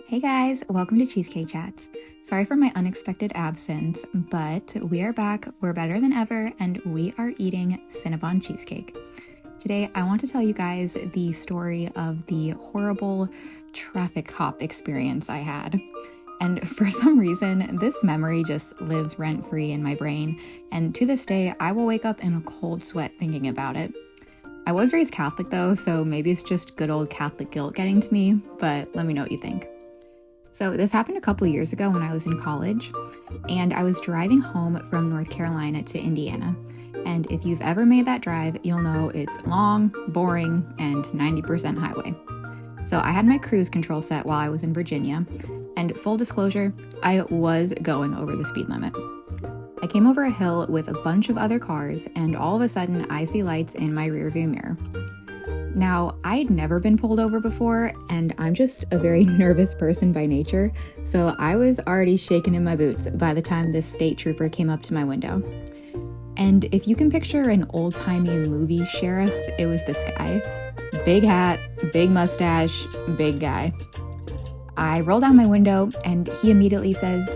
Hey guys, welcome to Cheesecake Chats. Sorry for my unexpected absence, but we are back, we're better than ever, and we are eating Cinnabon cheesecake. Today, I want to tell you guys the story of the horrible traffic cop experience I had. And for some reason, this memory just lives rent-free in my brain, and to this day, I will wake up in a cold sweat thinking about it. I was raised Catholic though, so maybe it's just good old Catholic guilt getting to me, but let me know what you think. So this happened a couple years ago when I was in college, and I was driving home from North Carolina to Indiana. And if you've ever made that drive, you'll know it's long, boring, and 90% highway. So I had my cruise control set while I was in Virginia, and full disclosure, I was going over the speed limit. I came over a hill with a bunch of other cars, and all of a sudden I see lights in my rearview mirror. Now, I'd never been pulled over before, and I'm just a very nervous person by nature, so I was already shaking in my boots by the time this state trooper came up to my window. And if you can picture an old-timey movie sheriff, it was this guy. Big hat, big mustache, big guy. I roll down my window, and he immediately says,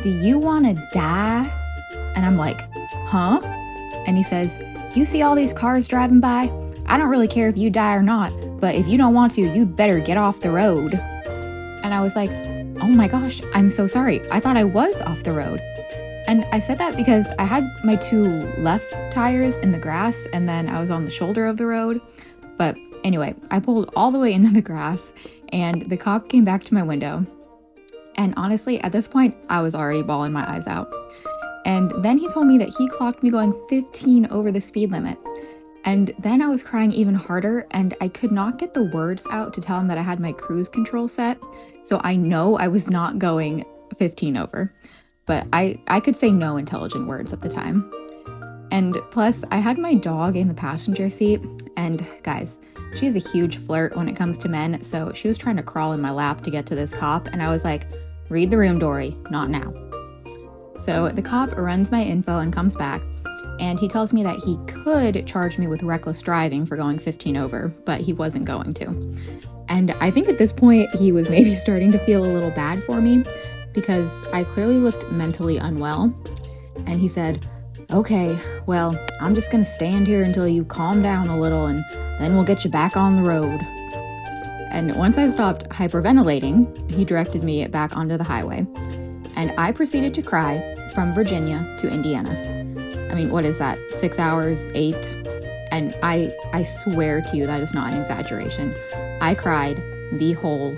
"Do you want to die?" And I'm like, "Huh?" And he says, "You see all these cars driving by? I don't really care if you die or not, but if you don't want to, you'd better get off the road." And I was like, "Oh my gosh, I'm so sorry. I thought I was off the road." And I said that because I had my two left tires in the grass and then I was on the shoulder of the road. But anyway, I pulled all the way into the grass and the cop came back to my window. And honestly, at this point, I was already bawling my eyes out. And then he told me that he clocked me going 15 over the speed limit. And then I was crying even harder, and I could not get the words out to tell him that I had my cruise control set, so I know I was not going 15 over. But I could say no intelligent words at the time. And plus, I had my dog in the passenger seat, and guys, she's a huge flirt when it comes to men, so she was trying to crawl in my lap to get to this cop, and I was like, "Read the room, Dory, not now." So the cop runs my info and comes back, and he tells me that he could charge me with reckless driving for going 15 over, but he wasn't going to. And I think at this point, he was maybe starting to feel a little bad for me because I clearly looked mentally unwell. And he said, "Okay, well, I'm just gonna stand here until you calm down a little and then we'll get you back on the road." And once I stopped hyperventilating, he directed me back onto the highway. And I proceeded to cry from Virginia to Indiana. I mean, what is that? 6 hours, 8? And I swear to you, that is not an exaggeration. I cried the whole